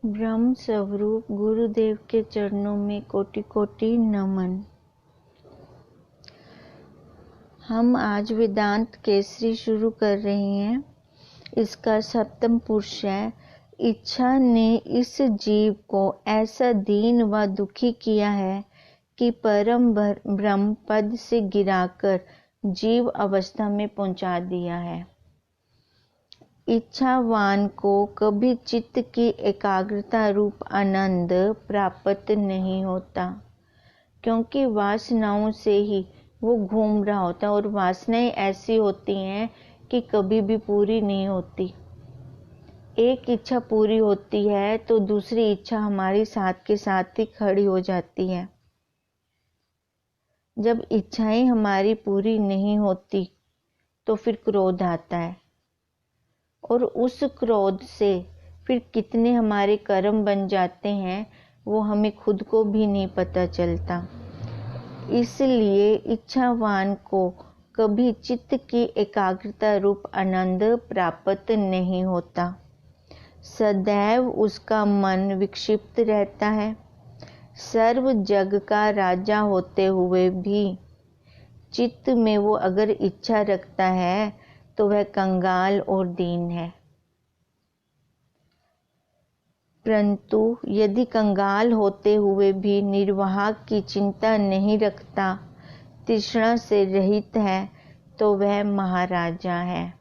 ब्रह्म स्वरूप गुरुदेव के चरणों में कोटि कोटि नमन। हम आज वेदांत केसरी शुरू कर रहे हैं। इसका सप्तम पुरुष है। इच्छा ने इस जीव को ऐसा दीन व दुखी किया है कि परम ब्रह्म पद से गिराकर जीव अवस्था में पहुंचा दिया है। इच्छावान को कभी चित्त की एकाग्रता रूप आनंद प्राप्त नहीं होता, क्योंकि वासनाओं से ही वो घूम रहा होता है और वासनाएं ऐसी होती हैं कि कभी भी पूरी नहीं होती। एक इच्छा पूरी होती है तो दूसरी इच्छा हमारी साथ के साथ ही खड़ी हो जाती है। जब इच्छाएं हमारी पूरी नहीं होती तो फिर क्रोध आता है और उस क्रोध से फिर कितने हमारे कर्म बन जाते हैं वो हमें खुद को भी नहीं पता चलता। इसलिए इच्छावान को कभी चित्त की एकाग्रता रूप आनंद प्राप्त नहीं होता। सदैव उसका मन विक्षिप्त रहता है। सर्व जग का राजा होते हुए भी चित्त में वो अगर इच्छा रखता है तो वह कंगाल और दीन है। परंतु यदि कंगाल होते हुए भी निर्वाह की चिंता नहीं रखता, तृष्णा से रहित है, तो वह महाराजा है।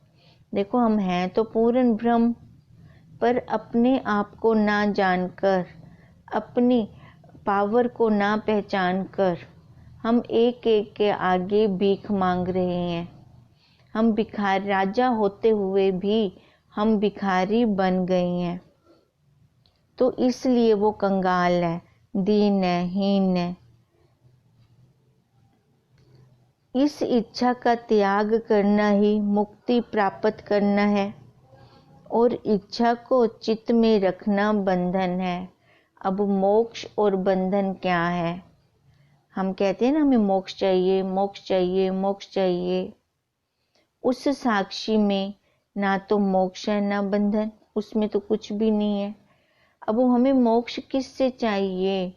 देखो, हम हैं तो पूर्ण ब्रह्म, पर अपने आप को ना जानकर, अपनी पावर को ना पहचान कर हम एक एक के आगे भीख मांग रहे हैं। हम भिखारी, राजा होते हुए भी हम भिखारी बन गए हैं। तो इसलिए वो कंगाल है, दीन है, हीन है। इस इच्छा का त्याग करना ही मुक्ति प्राप्त करना है और इच्छा को चित्त में रखना बंधन है। अब मोक्ष और बंधन क्या है? हम कहते हैं ना, हमें मोक्ष चाहिए, मोक्ष चाहिए, मोक्ष चाहिए। उस साक्षी में ना तो मोक्ष है ना बंधन, उसमें तो कुछ भी नहीं है। अब हमें मोक्ष किससे चाहिए?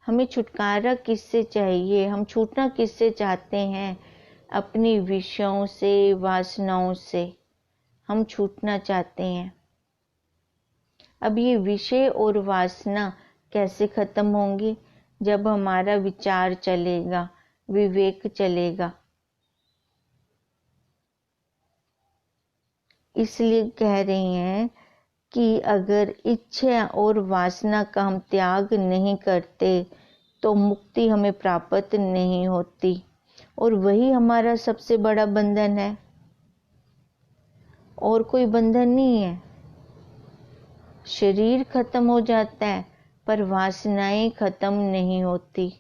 हमें छुटकारा किससे चाहिए? हम छूटना किससे चाहते हैं? अपनी विषयों से, वासनाओं से हम छूटना चाहते हैं। अब ये विषय और वासना कैसे खत्म होंगी? जब हमारा विचार चलेगा, विवेक चलेगा। इसलिए कह रही हैं कि अगर इच्छा और वासना का हम त्याग नहीं करते तो मुक्ति हमें प्राप्त नहीं होती, और वही हमारा सबसे बड़ा बंधन है। और कोई बंधन नहीं है। शरीर खत्म हो जाता है पर वासनाएं खत्म नहीं होती।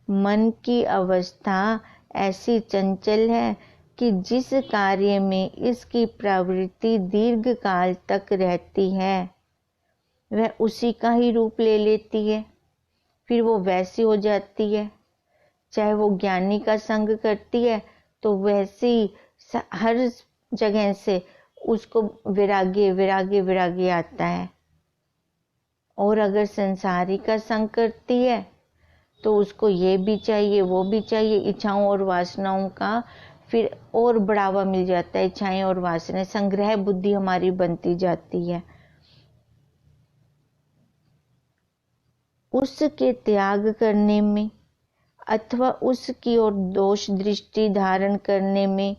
मन की अवस्था ऐसी चंचल है कि जिस कार्य में इसकी प्रवृत्ति दीर्घ काल तक रहती है वह उसी का ही रूप ले लेती है, फिर वो वैसी हो जाती है। चाहे वो ज्ञानी का संग करती है तो वैसी हर जगह से उसको वैराग्य वैराग्य वैराग्य आता है, और अगर संसारी का संग करती है तो उसको ये भी चाहिए, वो भी चाहिए। इच्छाओं और वासनाओं का फिर और बढ़ावा मिल जाता है। इच्छाएं और वासनाएं, संग्रह बुद्धि हमारी बनती जाती है। उसके त्याग करने में अथवा उसकी ओर दोष दृष्टि धारण करने में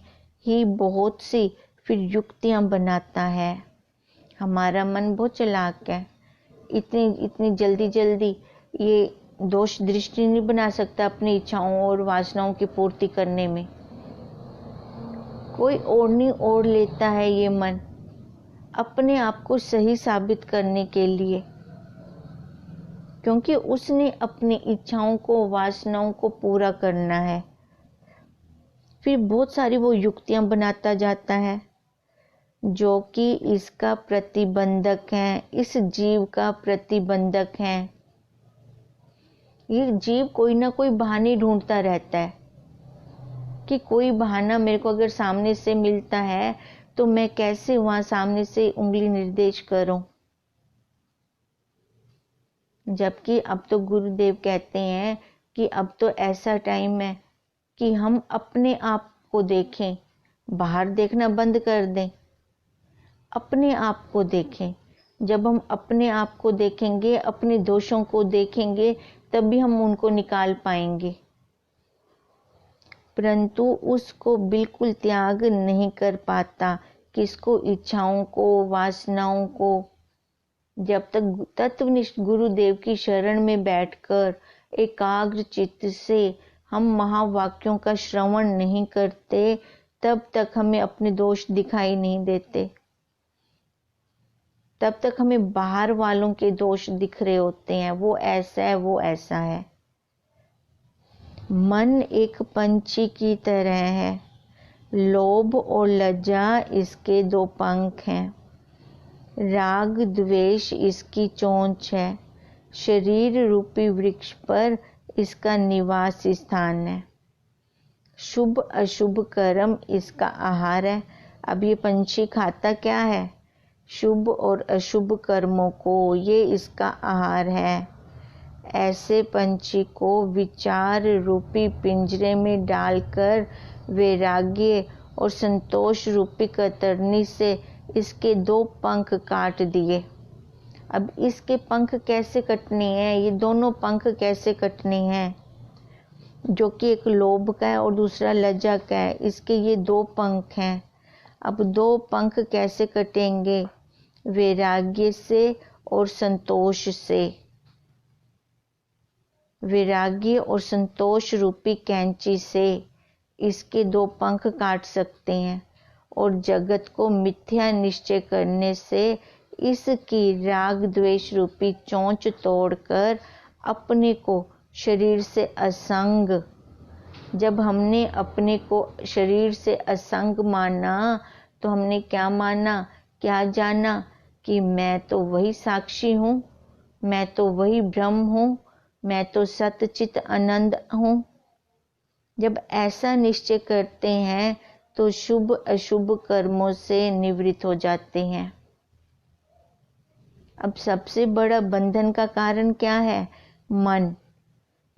ही बहुत सी फिर युक्तियां बनाता है। हमारा मन बहुत चालाक है। इतनी जल्दी जल्दी ये दोष दृष्टि नहीं बना सकता अपनी इच्छाओं और वासनाओं की पूर्ति करने में। कोई ओढ़नी ओढ़ लेता है ये मन अपने आप को सही साबित करने के लिए, क्योंकि उसने अपनी इच्छाओं को, वासनाओं को पूरा करना है। फिर बहुत सारी वो युक्तियां बनाता जाता है जो कि इसका प्रतिबंधक है, इस जीव का प्रतिबंधक है। ये जीव कोई ना कोई बहाने ढूंढता रहता है कि कोई बहाना मेरे को अगर सामने से मिलता है तो मैं कैसे वहां सामने से उंगली निर्देश करूं। जबकि अब तो गुरुदेव कहते हैं कि अब तो ऐसा टाइम है कि हम अपने आप को देखें, बाहर देखना बंद कर दें, अपने आप को देखें। जब हम अपने आप को देखेंगे, अपने दोषों को देखेंगे, तभी हम उनको निकाल पाएंगे। परंतु उसको बिल्कुल त्याग नहीं कर पाता। किसको? इच्छाओं को, वासनाओं को। जब तक तत्वनिष्ठ गुरुदेव की शरण में बैठकर एकाग्र चित्त से हम महावाक्यों का श्रवण नहीं करते, तब तक हमें अपने दोष दिखाई नहीं देते। तब तक हमें बाहर वालों के दोष दिख रहे होते हैं, वो ऐसा है, वो ऐसा है। मन एक पंछी की तरह है, लोभ और लज्जा इसके दो पंख हैं, राग द्वेष इसकी चोंच है, शरीर रूपी वृक्ष पर इसका निवास स्थान है, शुभ अशुभ कर्म इसका आहार है। अब ये पंछी खाता क्या है? शुभ और अशुभ कर्मों को, ये इसका आहार है। ऐसे पंछी को विचार रूपी पिंजरे में डालकर वैराग्य और संतोष रूपी कतरनी से इसके दो पंख काट दिए। अब इसके पंख कैसे कटने हैं? ये दोनों पंख कैसे कटने हैं? जो कि एक लोभ का है और दूसरा लज्जा का है। इसके ये दो पंख हैं। अब दो पंख कैसे कटेंगे? वैराग्य से और संतोष से। वैराग्य और संतोष रूपी कैंची से इसके दो पंख काट सकते हैं और जगत को मिथ्या निश्चय करने से इसकी राग द्वेष रूपी चोंच तोड़कर अपने को शरीर से असंग, जब हमने अपने को शरीर से असंग माना तो हमने क्या माना, क्या जाना कि मैं तो वही साक्षी हूँ, मैं तो वही ब्रह्म हूँ, मैं तो सतचित आनंद हूँ। जब ऐसा निश्चय करते हैं तो शुभ अशुभ कर्मों से निवृत्त हो जाते हैं। अब सबसे बड़ा बंधन का कारण क्या है? मन।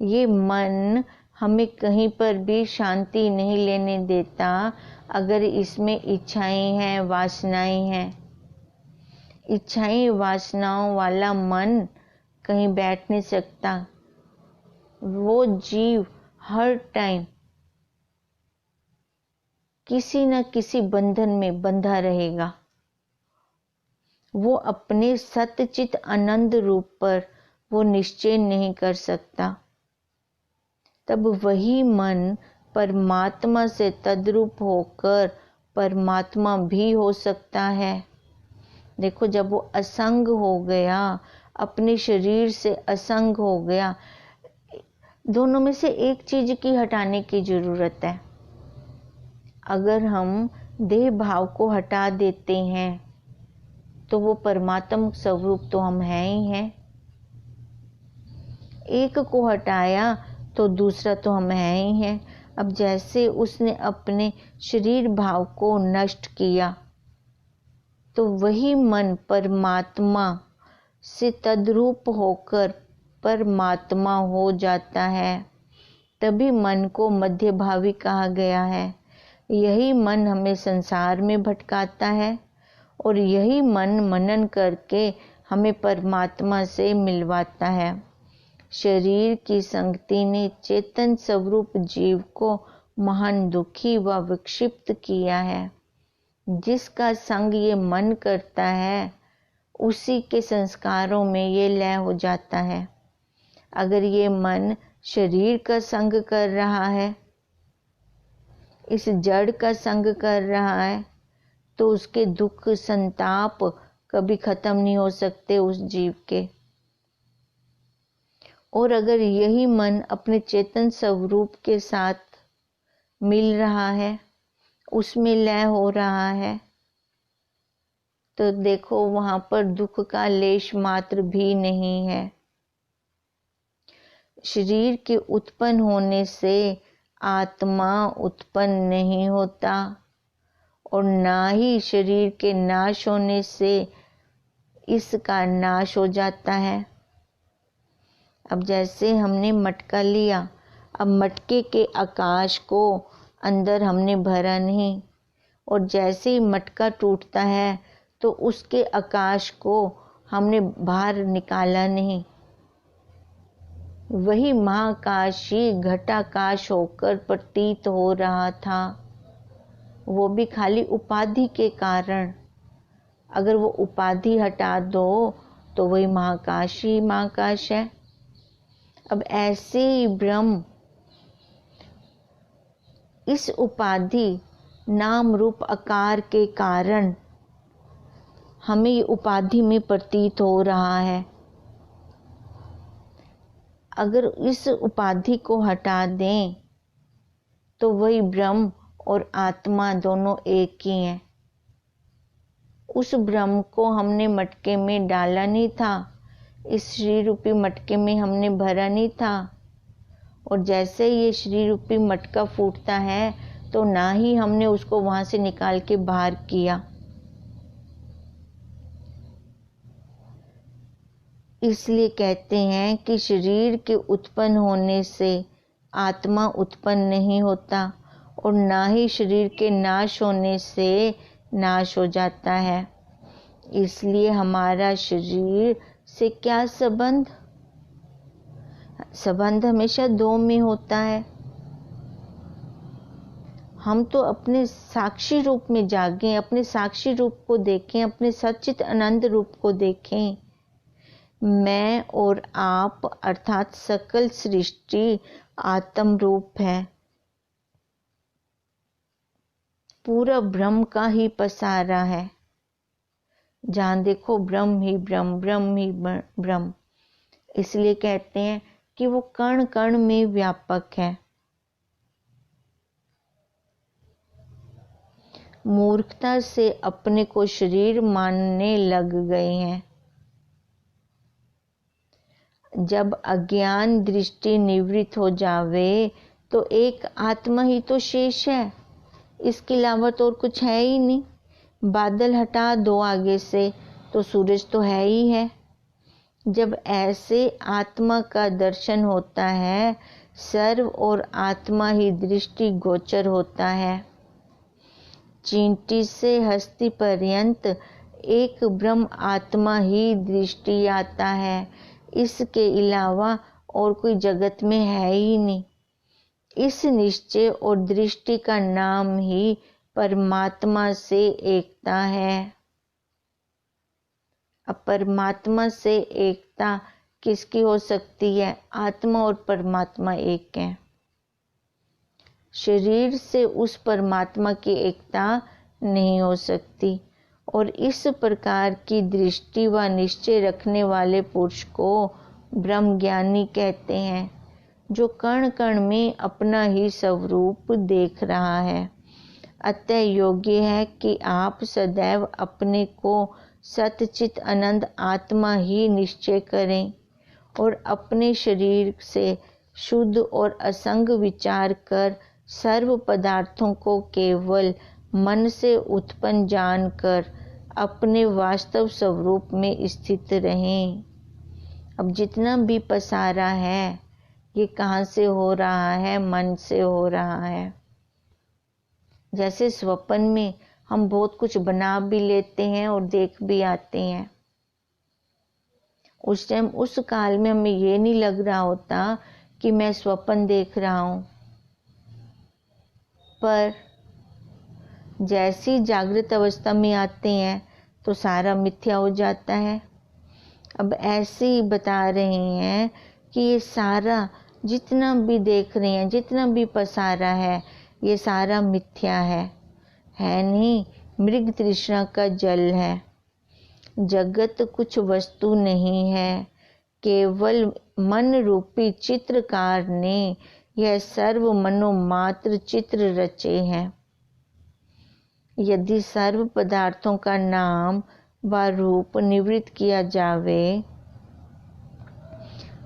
ये मन हमें कहीं पर भी शांति नहीं लेने देता अगर इसमें इच्छाएं हैं, वासनाएं हैं। इच्छाएं वासनाओं वाला मन कहीं बैठ नहीं सकता। वो जीव हर टाइम किसी न किसी बंधन में बंधा रहेगा। वो अपने सतचित आनंद रूप पर वो निश्चय नहीं कर सकता। तब वही मन परमात्मा से तद्रूप होकर परमात्मा भी हो सकता है। देखो, जब वो असंग हो गया, अपने शरीर से असंग हो गया, दोनों में से एक चीज की हटाने की जरूरत है। अगर हम देह भाव को हटा देते हैं तो वो परमात्म स्वरूप तो हम हैं ही हैं। एक को हटाया तो दूसरा तो हम हैं ही हैं। अब जैसे उसने अपने शरीर भाव को नष्ट किया तो वही मन परमात्मा से तद्रूप होकर परमात्मा हो जाता है। तभी मन को मध्य भावी कहा गया है। यही मन हमें संसार में भटकाता है और यही मन मनन करके हमें परमात्मा से मिलवाता है। शरीर की संगति ने चेतन स्वरूप जीव को महान दुखी व विक्षिप्त किया है। जिसका संग ये मन करता है उसी के संस्कारों में ये लय हो जाता है। अगर ये मन शरीर का संग कर रहा है, इस जड़ का संग कर रहा है, तो उसके दुख संताप कभी खत्म नहीं हो सकते उस जीव के। और अगर यही मन अपने चेतन स्वरूप के साथ मिल रहा है, उसमें लय हो रहा है, तो देखो वहां पर दुख का लेश मात्र भी नहीं है। शरीर के उत्पन्न होने से आत्मा उत्पन्न नहीं होता और ना ही शरीर के नाश होने से इसका नाश हो जाता है। अब जैसे हमने मटका लिया, अब मटके के आकाश को अंदर हमने भरा नहीं, और जैसे ही मटका टूटता है तो उसके आकाश को हमने बाहर निकाला नहीं। वही महाकाश ही घटाकाश होकर प्रतीत हो रहा था, वो भी खाली उपाधि के कारण। अगर वो उपाधि हटा दो तो वही महाकाश ही महाकाश है। अब ऐसे ही ब्रह्म इस उपाधि नाम रूप आकार के कारण हमें ये उपाधि में प्रतीत हो रहा है। अगर इस उपाधि को हटा दें तो वही ब्रह्म और आत्मा दोनों एक ही हैं। उस ब्रह्म को हमने मटके में डाला नहीं था, इस श्री रूपी मटके में हमने भरा नहीं था, और जैसे ये श्री रूपी मटका फूटता है तो ना ही हमने उसको वहां से निकाल के बाहर किया। इसलिए कहते हैं कि शरीर के उत्पन्न होने से आत्मा उत्पन्न नहीं होता, और ना ही शरीर के नाश होने से नाश हो जाता है। इसलिए हमारा शरीर से क्या संबंध? संबंध हमेशा दो में होता है। हम तो अपने साक्षी रूप में जागें, अपने साक्षी रूप को देखें, अपने सच्चित आनंद रूप को देखें। मैं और आप अर्थात सकल सृष्टि आत्म रूप है, पूरा ब्रह्म का ही पसारा है। जहाँ देखो ब्रह्म ही ब्रह्म, ब्रह्म ही ब्रह्म। इसलिए कहते हैं कि वो कण कण में व्यापक है। मूर्खता से अपने को शरीर मानने लग गए हैं। जब अज्ञान दृष्टि निवृत्त हो जावे तो एक आत्मा ही तो शेष है, इसके अलावा तो और कुछ है ही नहीं। बादल हटा दो आगे से तो सूरज तो है ही है। जब ऐसे आत्मा का दर्शन होता है, सर्व और आत्मा ही दृष्टि गोचर होता है। चींटी से हस्ती पर्यंत एक ब्रह्म आत्मा ही दृष्टि आता है, इसके अलावा और कोई जगत में है ही नहीं। इस निश्चय और दृष्टि का नाम ही परमात्मा से एकता है। अब परमात्मा से एकता किसकी हो सकती है? आत्मा और परमात्मा एक है। शरीर से उस परमात्मा की एकता नहीं हो सकती, और इस प्रकार की दृष्टि व निश्चय रखने वाले पुरुष को ब्रह्म ज्ञानी कहते हैं, जो कण कण में अपना ही स्वरूप देख रहा है। अतः योग्य है कि आप सदैव अपने को सतचित आनंद आत्मा ही निश्चय करें, और अपने शरीर से शुद्ध और असंग विचार कर सर्व पदार्थों को केवल मन से उत्पन्न जानकर अपने वास्तव स्वरूप में स्थित रहें। अब जितना भी पसारा है ये कहाँ से हो रहा है? मन से हो रहा है। जैसे स्वप्न में हम बहुत कुछ बना भी लेते हैं और देख भी आते हैं। उस टाइम उस काल में हमें ये नहीं लग रहा होता कि मैं स्वप्न देख रहा हूँ, पर जैसी जागृत अवस्था में आते हैं तो सारा मिथ्या हो जाता है। अब ऐसे ही बता रहे हैं कि ये सारा जितना भी देख रहे हैं, जितना भी पसारा है, ये सारा मिथ्या है नहीं, मृग तृष्णा का जल है। जगत कुछ वस्तु नहीं है, केवल मन रूपी चित्रकार ने यह सर्व मनोमात्र चित्र रचे हैं। यदि सर्व पदार्थों का नाम व रूप निवृत्त किया जावे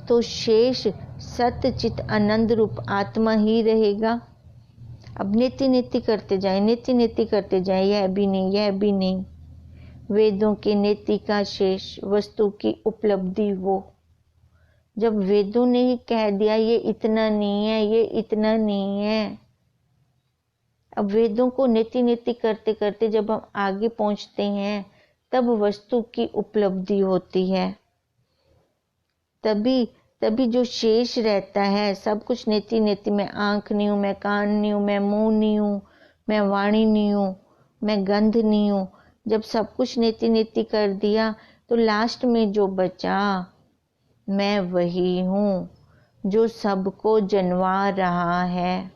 तो शेष सतचित आनंद रूप आत्मा ही रहेगा। अब नीति नीति करते जाए, नीति नीति करते जाए, यह भी नहीं, यह भी नहीं। वेदों के नीति का शेष वस्तु की उपलब्धि वो जब वेदों ने ही कह दिया ये इतना नहीं है, ये इतना नहीं है। अब वेदों को नीति नीति करते करते जब हम आगे पहुंचते हैं तब वस्तु की उपलब्धि होती है। तभी तभी जो शेष रहता है सब कुछ नीति नीति में, आंख नहीं हूं मैं, कान नहीं हूं मैं, मुंह नहीं हूं मैं, वाणी नहीं हूं मैं, गंध नहीं हूं, जब सब कुछ नीति नीति कर दिया तो लास्ट में जो बचा मैं वही हूं जो सबको जन्मा रहा है।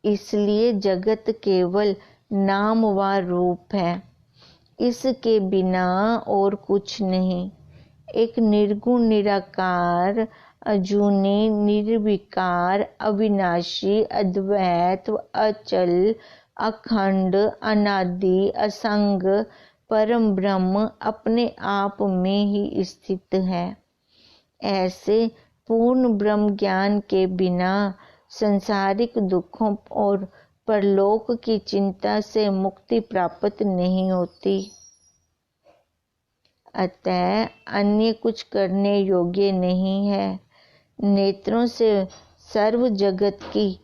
इसलिए जगत केवल नाम व रूप है, इसके बिना और कुछ नहीं। एक निर्गुण निराकार अजूनी निर्विकार अविनाशी अद्वैत अचल अखंड अनादि असंग परम ब्रह्म अपने आप में ही स्थित है। ऐसे पूर्ण ब्रह्म ज्ञान के बिना संसारिक दुखों और परलोक की चिंता से मुक्ति प्राप्त नहीं होती। अतः अन्य कुछ करने योग्य नहीं है। नेत्रों से सर्व जगत को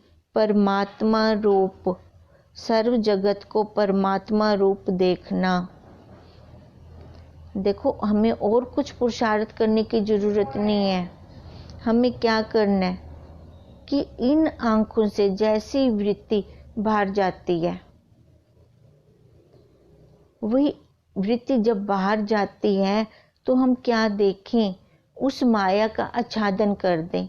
परमात्मा रूप देखना। देखो, हमें और कुछ पुरुषार्थ करने की जरूरत नहीं है। हमें क्या करना है कि इन आंखों से जैसी वृत्ति बाहर जाती है, वही वृत्ति जब बाहर जाती है तो हम क्या देखें, उस माया का आच्छादन कर दें।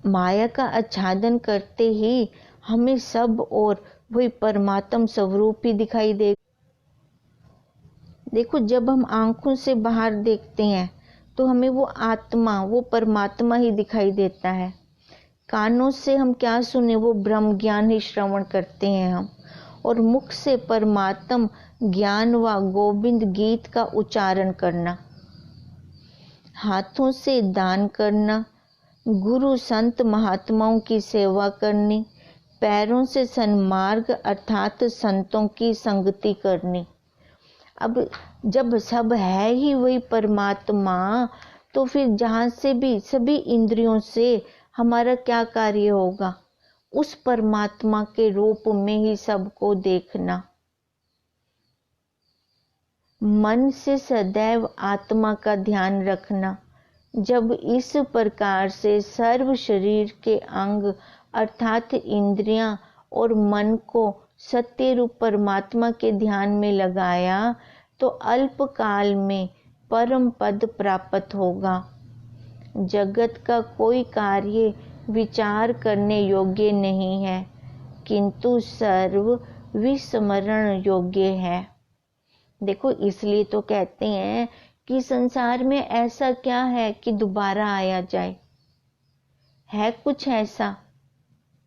माया का आच्छादन करते ही हमें सब और वही परमात्म स्वरूप ही दिखाई दे। देखो, जब हम आंखों से बाहर देखते हैं तो हमें वो आत्मा, वो परमात्मा ही दिखाई देता है। कानों से हम क्या सुने, वो ब्रह्म ज्ञान ही श्रवण करते हैं हम, और मुख से परमात्म ज्ञान व गोविंद गीत का उच्चारण करना। हाथों से दान करना, गुरु संत महात्माओं की सेवा करनी, पैरों से सन्मार्ग अर्थात संतों की संगति करनी। अब जब सब है ही वही परमात्मा, तो फिर जहाँ से भी सभी इंद्रियों से हमारा क्या कार्य होगा, उस परमात्मा के रूप में ही सबको देखना। मन से सदैव आत्मा का ध्यान रखना। जब इस प्रकार से सर्व शरीर के अंग अर्थात इंद्रियां और मन को सत्य रूप परमात्मा के ध्यान में लगाया तो अल्प काल में परम पद प्राप्त होगा। जगत का कोई कार्य विचार करने योग्य नहीं है, किंतु सर्व विस्मरण योग्य है। देखो, इसलिए तो कहते हैं कि संसार में ऐसा क्या है कि दोबारा आया जाए। है कुछ ऐसा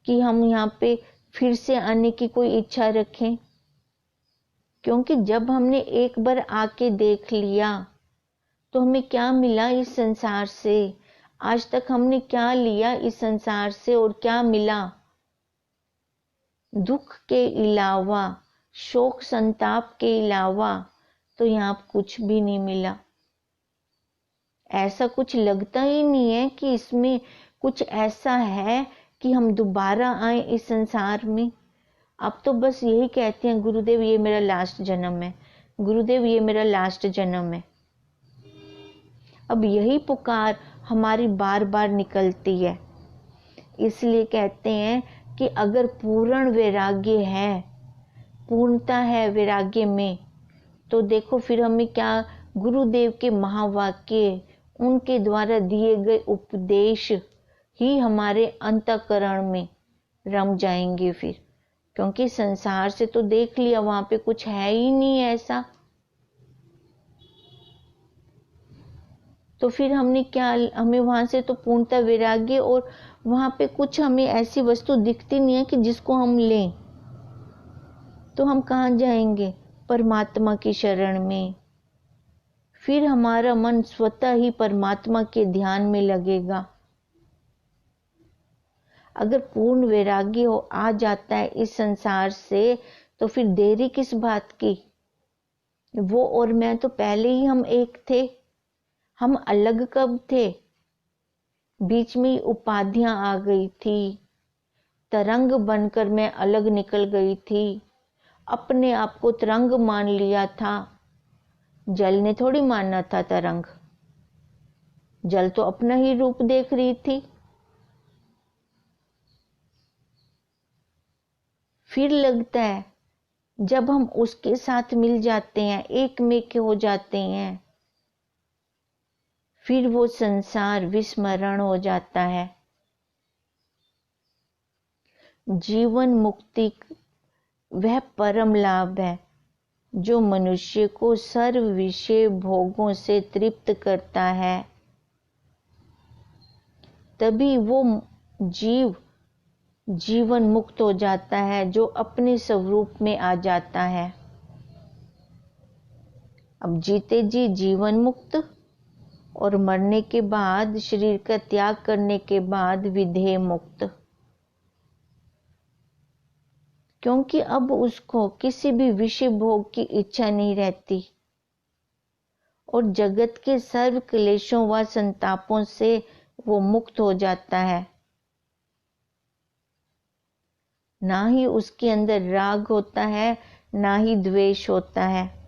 कि हम यहाँ पे फिर से आने की कोई इच्छा रखें? क्योंकि जब हमने एक बार आके देख लिया तो हमें क्या मिला इस संसार से? आज तक हमने क्या लिया इस संसार से और क्या मिला? दुख के अलावा, शोक संताप के अलावा तो यहाँ कुछ भी नहीं मिला। ऐसा कुछ लगता ही नहीं है कि इसमें कुछ ऐसा है कि हम दोबारा आए इस संसार में। अब तो बस यही कहते हैं, गुरुदेव ये मेरा लास्ट जन्म है, गुरुदेव ये मेरा लास्ट जन्म है। अब यही पुकार हमारी बार बार निकलती है। इसलिए कहते हैं कि अगर पूर्ण वैराग्य है, पूर्णता है वैराग्य में, तो देखो फिर हमें क्या, गुरुदेव के महावाक्य, उनके द्वारा दिए गए उपदेश ही हमारे अंतःकरण में रम जाएंगे फिर। क्योंकि संसार से तो देख लिया, वहां पे कुछ है ही नहीं ऐसा। तो फिर हमने क्या, हमें वहां से तो पूर्णता वैराग्य, और वहां पे कुछ हमें ऐसी वस्तु दिखती नहीं है कि जिसको हम लें। तो हम कहाँ जाएंगे? परमात्मा की शरण में। फिर हमारा मन स्वतः ही परमात्मा के ध्यान में लगेगा। अगर पूर्ण वैराग्य आ जाता है इस संसार से, तो फिर देरी किस बात की? वो और मैं तो पहले ही हम एक थे। हम अलग कब थे? बीच में ही उपाधियां आ गई थी, तरंग बनकर मैं अलग निकल गई थी, अपने आप को तरंग मान लिया था। जल ने थोड़ी मानना था तरंग, जल तो अपना ही रूप देख रही थी। फिर लगता है जब हम उसके साथ मिल जाते हैं, एक में के हो जाते हैं, फिर वो संसार विस्मरण हो जाता है। जीवन मुक्ति वह परम लाभ है जो मनुष्य को सर्व विषय भोगों से तृप्त करता है। तभी वो जीव जीवन मुक्त हो जाता है, जो अपने स्वरूप में आ जाता है। अब जीते जी जीवन मुक्त, और मरने के बाद, शरीर का त्याग करने के बाद विधेय मुक्त। क्योंकि अब उसको किसी भी विषय भोग की इच्छा नहीं रहती, और जगत के सर्व क्लेशों व संतापों से वो मुक्त हो जाता है। ना ही उसके अंदर राग होता है, ना ही द्वेष होता है।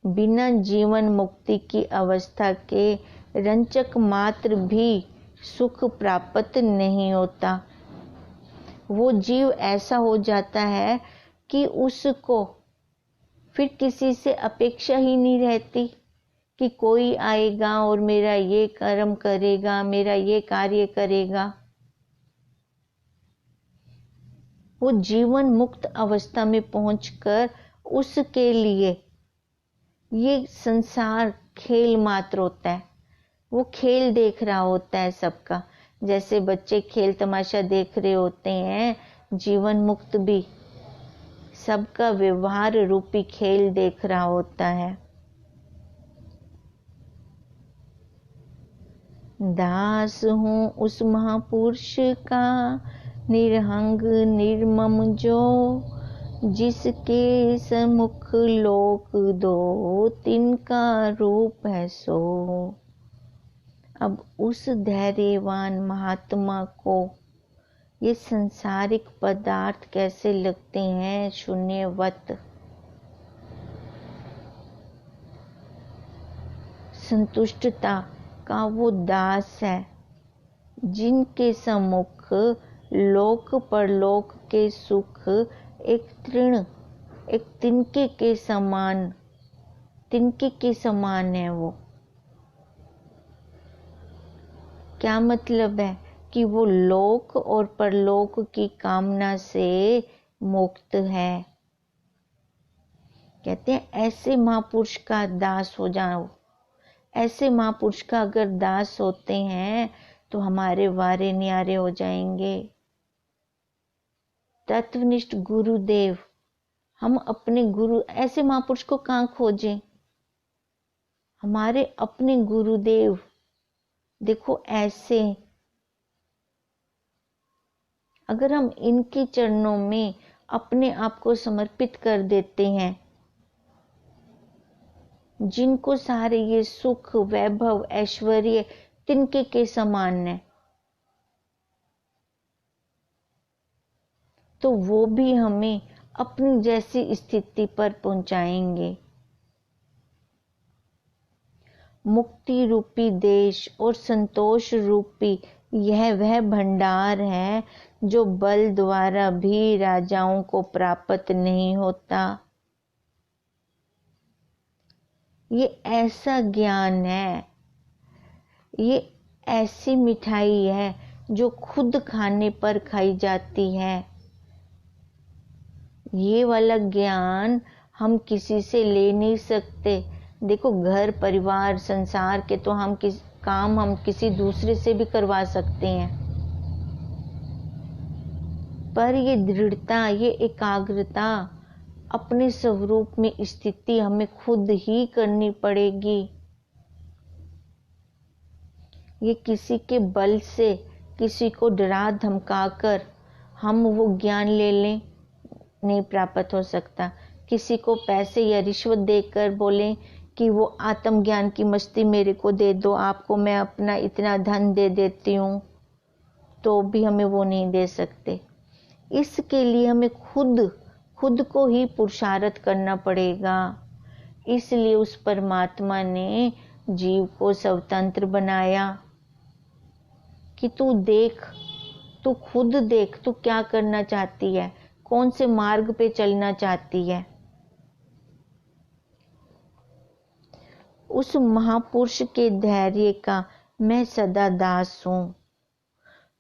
बिना जीवन मुक्ति की अवस्था के रंचक मात्र भी सुख प्राप्त नहीं होता। वो जीव ऐसा हो जाता है कि उसको फिर किसी से अपेक्षा ही नहीं रहती कि कोई आएगा और मेरा ये कर्म करेगा, मेरा ये कार्य करेगा। वो जीवन मुक्त अवस्था में पहुंचकर उसके लिए ये संसार खेल मात्र होता है। वो खेल देख रहा होता है सबका, जैसे बच्चे खेल तमाशा देख रहे होते हैं। जीवन मुक्त भी सबका व्यवहार रूपी खेल देख रहा होता है। दास हूँ उस महापुरुष का, निरहंग निर्मम जो, जिसके सम्मुख लोक दो, तिनका रूप है सो। अब उस धैर्यवान महात्मा को ये संसारिक पदार्थ कैसे लगते हैं? शून्यवत। संतुष्टता का वो दास है, जिनके सम्मुख लोक परलोक के सुख एक तिनके के समान है। वो क्या मतलब है? कि वो लोक और परलोक की कामना से मुक्त है। कहते हैं ऐसे महापुरुष का दास हो जाओ। ऐसे महापुरुष का अगर दास होते हैं तो हमारे वारे न्यारे हो जाएंगे। तत्वनिष्ठ गुरुदेव, हम अपने गुरु, ऐसे महापुरुष को कहाँ खोजें? हमारे अपने गुरुदेव देखो ऐसे, अगर हम इनके चरणों में अपने आप को समर्पित कर देते हैं, जिनको सारे ये सुख वैभव ऐश्वर्य तिनके के समान है, तो वो भी हमें अपनी जैसी स्थिति पर पहुंचाएंगे। मुक्ति रूपी देश और संतोष रूपी यह वह भंडार है जो बल द्वारा भी राजाओं को प्राप्त नहीं होता। ये ऐसा ज्ञान है, ये ऐसी मिठाई है जो खुद खाने पर खाई जाती है। ये वाला ज्ञान हम किसी से ले नहीं सकते। देखो घर परिवार संसार के तो हम काम हम किसी दूसरे से भी करवा सकते हैं, पर ये दृढ़ता, ये एकाग्रता, अपने स्वरूप में स्थिति हमें खुद ही करनी पड़ेगी। ये किसी के बल से, किसी को डरा धमका कर हम वो ज्ञान ले लें, नहीं प्राप्त हो सकता। किसी को पैसे या रिश्वत देकर बोलें कि वो आत्मज्ञान की मस्ती मेरे को दे दो, आपको मैं अपना इतना धन दे देती हूँ, तो भी हमें वो नहीं दे सकते। इसके लिए हमें खुद को ही पुरुषार्थ करना पड़ेगा। इसलिए उस परमात्मा ने जीव को स्वतंत्र बनाया कि तू देख, तू खुद देख, तू क्या करना चाहती है, कौन से मार्ग पे चलना चाहती है। उस महापुरुष के धैर्य का मैं सदा दास हूँ,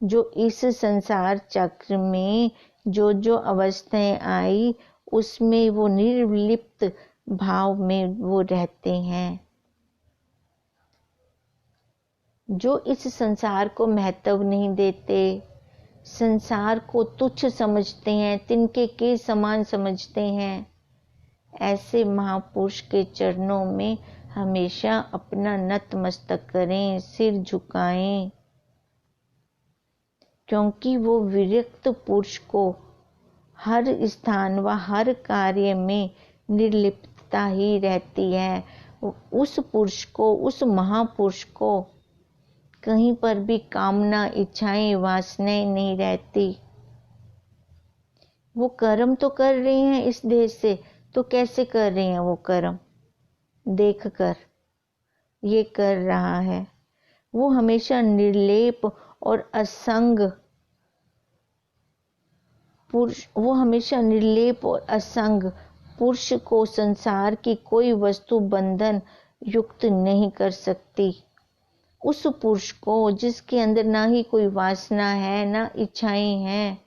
जो इस संसार चक्र में जो अवस्थाएं आई उसमें वो निर्लिप्त भाव में वो रहते हैं, जो इस संसार को महत्व नहीं देते, संसार को तुच्छ समझते हैं, तिनके के समान समझते हैं। ऐसे महापुरुष के चरणों में हमेशा अपना नतमस्तक करें, सिर झुकाएं, क्योंकि वो विरक्त पुरुष को हर स्थान व हर कार्य में निर्लिप्तता ही रहती है। उस पुरुष को, उस महापुरुष को कहीं पर भी कामना, इच्छाएं, वासनाएं नहीं रहती। वो कर्म तो कर रहे हैं इस देह से, तो कैसे कर रहे हैं वो कर्म? देख कर ये कर रहा है। वो हमेशा निर्लेप और असंग पुरुष, वो हमेशा निर्लेप और असंग पुरुष को संसार की कोई वस्तु बंधन युक्त नहीं कर सकती। उस पुरुष को जिसके अंदर ना ही कोई वासना है, ना इच्छाएं हैं,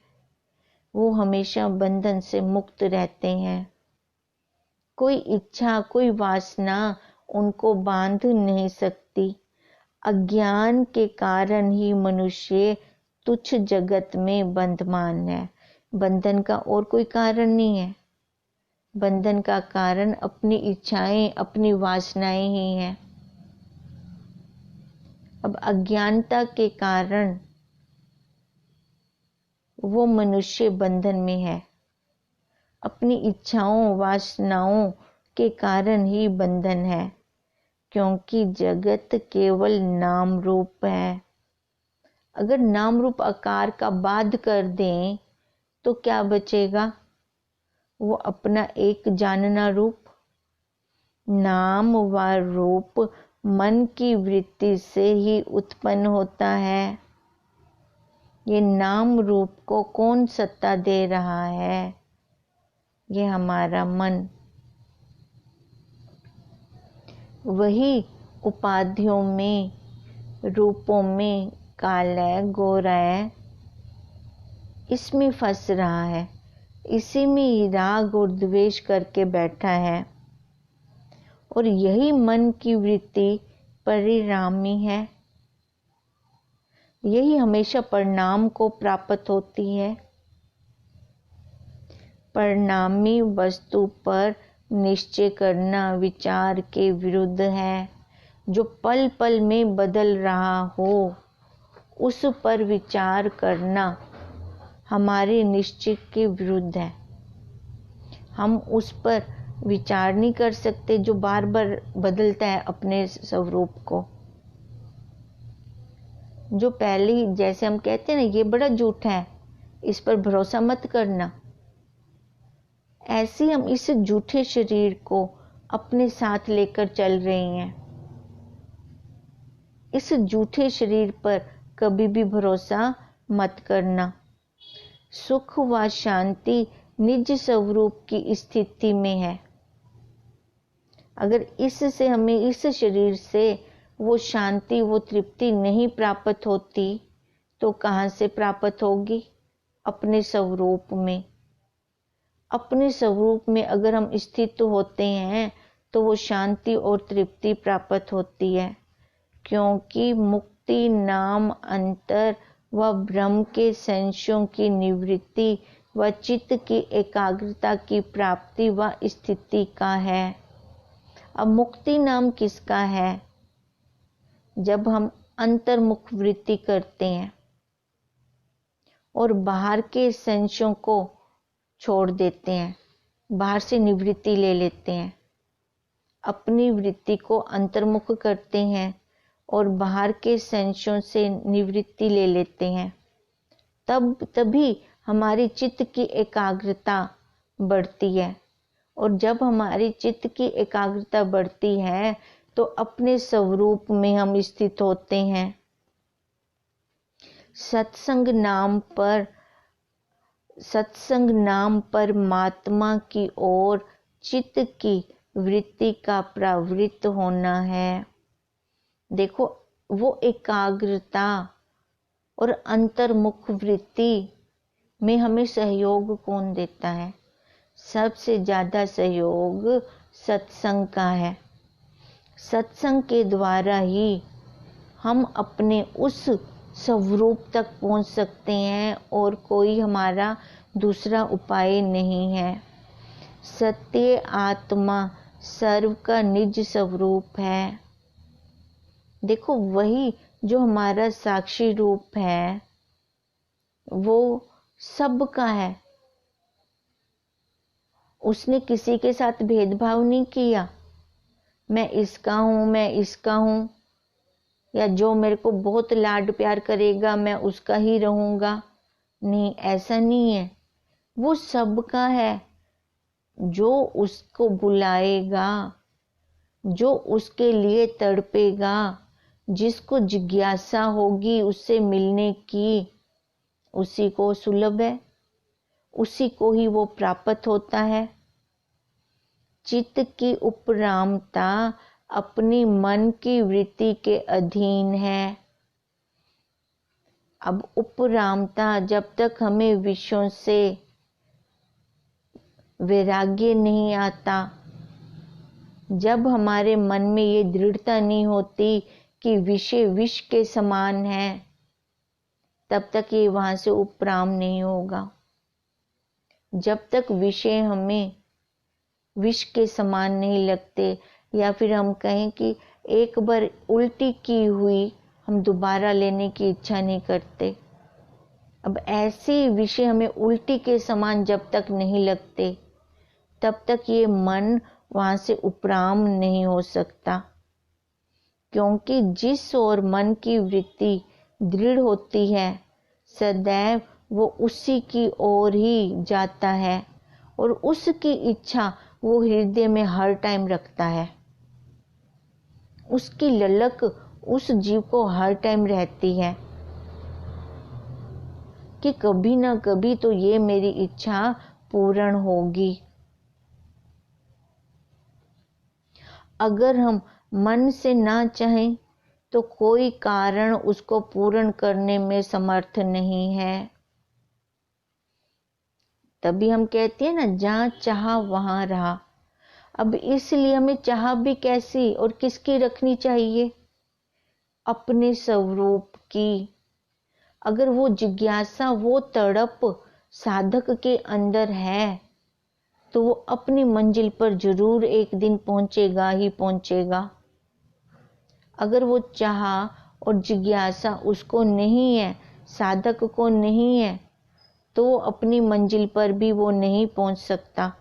वो हमेशा बंधन से मुक्त रहते हैं। कोई इच्छा, कोई वासना उनको बांध नहीं सकती। अज्ञान के कारण ही मनुष्य तुच्छ जगत में बंधमान है। बंधन का और कोई कारण नहीं है। बंधन का कारण अपनी इच्छाएं, अपनी वासनाएं ही हैं। अब अज्ञानता के कारण वो मनुष्य बंधन में है। अपनी इच्छाओं, वासनाओं के कारण ही बंधन है, क्योंकि जगत केवल नाम रूप है। अगर नाम रूप आकार का बाध कर दें तो क्या बचेगा? वो अपना एक जानना रूप। नाम व रूप मन की वृत्ति से ही उत्पन्न होता है। ये नाम रूप को कौन सत्ता दे रहा है? ये हमारा मन। वही उपाधियों में, रूपों में काला है, गोरा है, इसमें फंस रहा है। इसी में ही राग और द्वेष करके बैठा है। और यही मन की वृत्ति परिणामी है। यही हमेशा परिणाम को प्राप्त होती है। परिणामी वस्तु पर निश्चय करना विचार के विरुद्ध है। जो पल पल में बदल रहा हो उस पर विचार करना हमारे निश्चय के विरुद्ध है। हम उस पर विचार नहीं कर सकते जो बार बार बदलता है अपने स्वरूप को। जो पहले ही, जैसे हम कहते हैं ना, ये बड़ा झूठा है, इस पर भरोसा मत करना। ऐसे हम इस झूठे शरीर को अपने साथ लेकर चल रहे हैं। इस झूठे शरीर पर कभी भी भरोसा मत करना। सुख व शांति निज स्वरूप की स्थिति में है। अगर इससे हमें, इस शरीर से वो शांति, वो तृप्ति नहीं प्राप्त होती तो कहाँ से प्राप्त होगी? अपने स्वरूप में। अपने स्वरूप में अगर हम स्थित होते हैं तो वो शांति और तृप्ति प्राप्त होती है, क्योंकि मुक्ति नाम अंतर व ब्रह्म के संशयों की निवृत्ति व चित्त की एकाग्रता की प्राप्ति व स्थिति का है। अब मुक्ति नाम किसका है? जब हम अंतर्मुख वृत्ति करते हैं और बाहर के संशयों को छोड़ देते हैं, बाहर से निवृत्ति ले लेते हैं, अपनी वृत्ति को अंतर्मुख करते हैं और बाहर के संशयों से निवृत्ति ले लेते हैं, तभी हमारी चित्त की एकाग्रता बढ़ती है। और जब हमारी चित्त की एकाग्रता बढ़ती है तो अपने स्वरूप में हम स्थित होते हैं। सत्संग नाम पर परमात्मा की ओर चित्त की वृत्ति का प्रवृत्त होना है। देखो, वो एकाग्रता और अंतर्मुख वृत्ति में हमें सहयोग कौन देता है? सबसे ज़्यादा सहयोग सत्संग का है। सत्संग के द्वारा ही हम अपने उस स्वरूप तक पहुंच सकते हैं और कोई हमारा दूसरा उपाय नहीं है। सत्य आत्मा सर्व का निज स्वरूप है। देखो, वही जो हमारा साक्षी रूप है वो सबका है। उसने किसी के साथ भेदभाव नहीं किया, मैं इसका हूँ, मैं इसका हूँ, या जो मेरे को बहुत लाड प्यार करेगा मैं उसका ही रहूँगा। नहीं, ऐसा नहीं है। वो सबका है। जो उसको बुलाएगा, जो उसके लिए तड़पेगा, जिसको जिज्ञासा होगी उससे मिलने की, उसी को सुलभ है, उसी को ही वो प्राप्त होता है। चित्त की उपरामता अपनी मन की वृत्ति के अधीन है। अब उपरामता, जब तक हमें विषयों से वैराग्य नहीं आता, जब हमारे मन में ये दृढ़ता नहीं होती कि विषय विष के समान है, तब तक ये वहां से उपराम नहीं होगा। जब तक विषय हमें विष के समान नहीं लगते, या फिर हम कहें कि एक बार उल्टी की हुई हम दोबारा लेने की इच्छा नहीं करते। अब ऐसे विषय हमें उल्टी के समान जब तक नहीं लगते, तब तक ये मन वहां से उपराम नहीं हो सकता। क्योंकि जिस ओर मन की वृत्ति दृढ़ होती है, सदैव वो उसी की ओर ही जाता है और उसकी इच्छा वो हृदय में हर टाइम रखता है। उसकी ललक उस जीव को हर टाइम रहती है कि कभी ना कभी तो ये मेरी इच्छा पूर्ण होगी। अगर हम मन से ना चाहें तो कोई कारण उसको पूर्ण करने में समर्थ नहीं है। तभी हम कहते हैं ना, जहां चाहा वहां रहा। अब इसलिए हमें चाह भी कैसी और किसकी रखनी चाहिए? अपने स्वरूप की। अगर वो जिज्ञासा, वो तड़प साधक के अंदर है तो वो अपनी मंजिल पर जरूर एक दिन पहुंचेगा ही पहुंचेगा। अगर वो चाह और जिज्ञासा उसको नहीं है, साधक को नहीं है, तो अपनी मंजिल पर भी वो नहीं पहुंच सकता।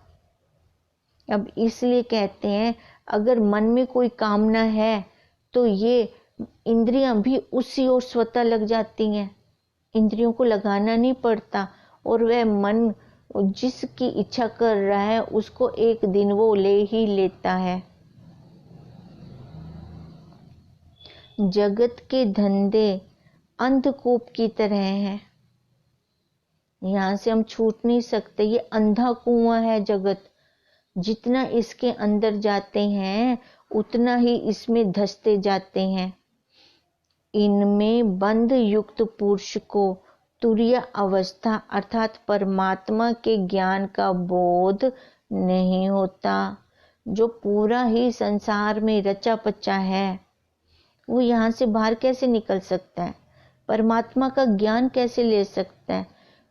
अब इसलिए कहते हैं, अगर मन में कोई कामना है तो ये इंद्रियां भी उसी ओर स्वतः लग जाती हैं। इंद्रियों को लगाना नहीं पड़ता और वह मन जिसकी इच्छा कर रहा है उसको एक दिन वो ले ही लेता है। जगत के धंधे अंधकूप की तरह हैं। यहाँ से हम छूट नहीं सकते। ये अंधा कुआं है जगत। जितना इसके अंदर जाते हैं उतना ही इसमें धंसते जाते हैं। इनमें बंध युक्त पुरुष को तुरीय अवस्था अर्थात परमात्मा के ज्ञान का बोध नहीं होता। जो पूरा ही संसार में रचा पचा है वो यहाँ से बाहर कैसे निकल सकता है? परमात्मा का ज्ञान कैसे ले सकता है?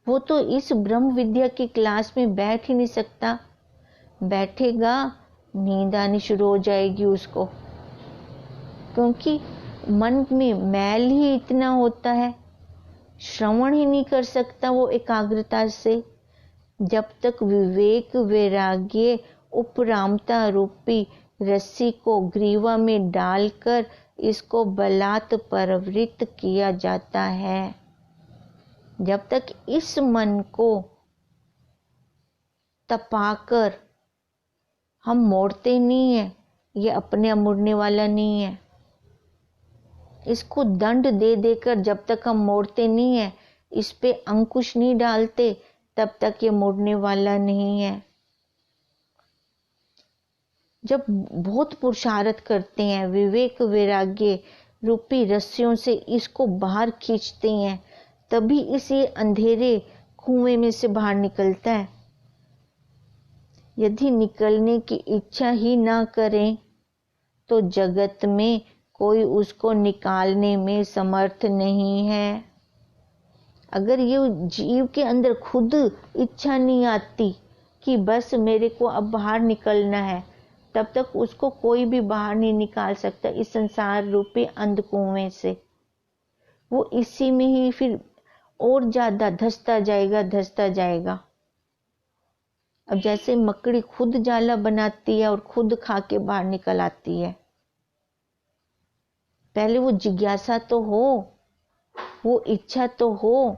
वो तो इस ब्रह्म विद्या की क्लास में बैठ ही नहीं सकता। बैठेगा नींद आनी शुरू हो जाएगी उसको, क्योंकि मन में मैल ही इतना होता है, श्रवण ही नहीं कर सकता वो एकाग्रता से। जब तक विवेक वैराग्य उपरामता रूपी रस्सी को ग्रीवा में डालकर इसको बलात् प्रवृत्त किया जाता है, जब तक इस मन को तपाकर हम मोड़ते नहीं है, ये अपने आप मुड़ने वाला नहीं है। इसको दंड दे देकर जब तक हम मोड़ते नहीं है, इस पे अंकुश नहीं डालते, तब तक ये मुड़ने वाला नहीं है। जब बहुत पुरुषार्थ करते हैं, विवेक वैराग्य रूपी रस्सियों से इसको बाहर खींचते हैं, तभी इसी अंधेरे कुएं में से बाहर निकलता है। यदि निकलने की इच्छा ही ना करें तो जगत में कोई उसको निकालने में समर्थ नहीं है। अगर ये जीव के अंदर खुद इच्छा नहीं आती कि बस मेरे को अब बाहर निकलना है, तब तक उसको कोई भी बाहर नहीं निकाल सकता इस संसार रूपी अंधकुएं से। वो इसी में ही फिर और ज्यादा धंसता जाएगा। अब जैसे मकड़ी खुद जाला बनाती है और खुद खा के बाहर निकल आती है, पहले वो जिज्ञासा तो हो, वो इच्छा तो हो,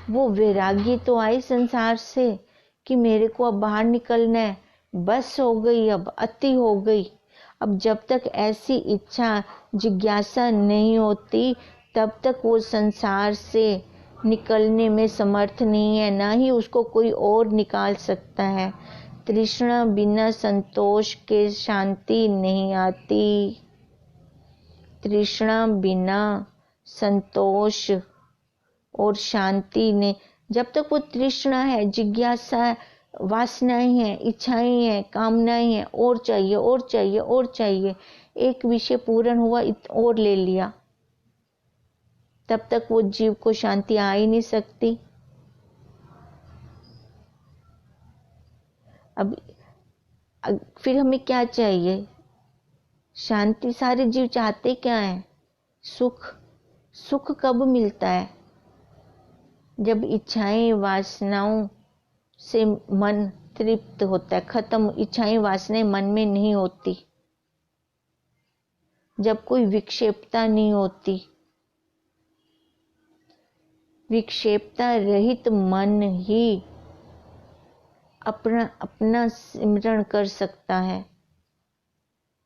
वो वैराग्य तो आए संसार से कि मेरे को अब बाहर निकलना है, बस हो गई, अब अति हो गई। अब जब तक ऐसी इच्छा जिज्ञासा नहीं होती, तब तक वो संसार से निकलने में समर्थ नहीं है, ना ही उसको कोई और निकाल सकता है। तृष्णा बिना संतोष के शांति नहीं आती। तृष्णा बिना संतोष और शांति ने, जब तक वो तृष्णा है, जिज्ञासा, वासनाएं हैं, इच्छाएं हैं, कामनाएं हैं, और चाहिए और चाहिए और चाहिए, एक विषय पूर्ण हुआ और ले लिया, तब तक वो जीव को शांति आ ही नहीं सकती। अब फिर हमें क्या चाहिए? शांति। सारे जीव चाहते क्या है? सुख। सुख कब मिलता है? जब इच्छाएं वासनाओं से मन तृप्त होता है, खत्म, इच्छाएं वासनाएं मन में नहीं होती, जब कोई विक्षेपता नहीं होती। विक्षेपता रहित मन ही अपना सिमरण कर सकता है।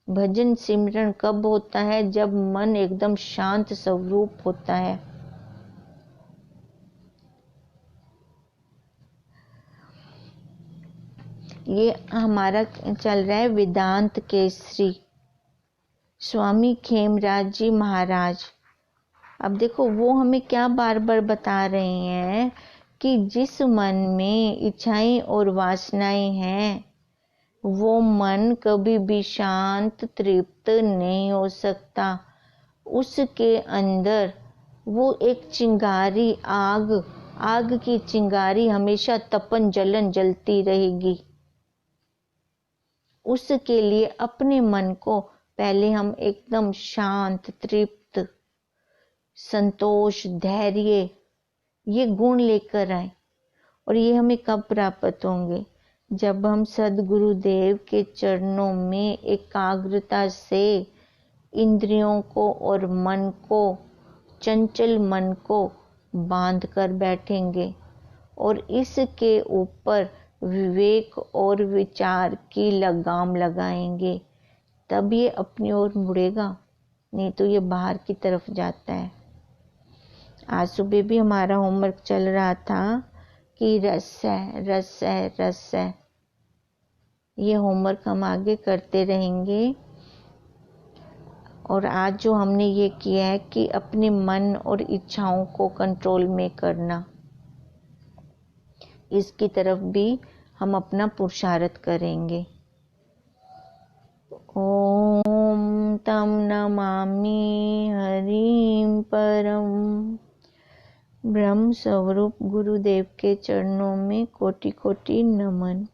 भजन सिमरण कब होता है? जब मन एकदम शांत स्वरूप होता है। ये हमारा चल रहा है वेदांत केसरी, स्वामी खेमराज जी महाराज। अब देखो वो हमें क्या बार बार बता रहे हैं कि जिस मन में इच्छाएं और वासनाएं हैं, वो मन कभी भी शांत तृप्त नहीं हो सकता। उसके अंदर वो एक चिंगारी, आग की चिंगारी हमेशा तपन जलन जलती रहेगी। उसके लिए अपने मन को पहले हम एकदम शांत, तृप्त, संतोष, धैर्य, ये गुण लेकर आए। और ये हमें कब प्राप्त होंगे? जब हम सद्गुरुदेव के चरणों में एकाग्रता से इंद्रियों को और मन को, चंचल मन को बांध कर बैठेंगे और इसके ऊपर विवेक और विचार की लगाम लगाएंगे, तब ये अपनी ओर मुड़ेगा, नहीं तो ये बाहर की तरफ जाता है। आज सुबह भी हमारा होमवर्क चल रहा था कि रस है, रस है, रस है। ये होमवर्क हम आगे करते रहेंगे। और आज जो हमने ये किया है कि अपने मन और इच्छाओं को कंट्रोल में करना, इसकी तरफ भी हम अपना पुरुषार्थ करेंगे। ओम तम नमामि हरिम परम। ब्रह्म स्वरूप गुरुदेव के चरणों में कोटि कोटि नमन।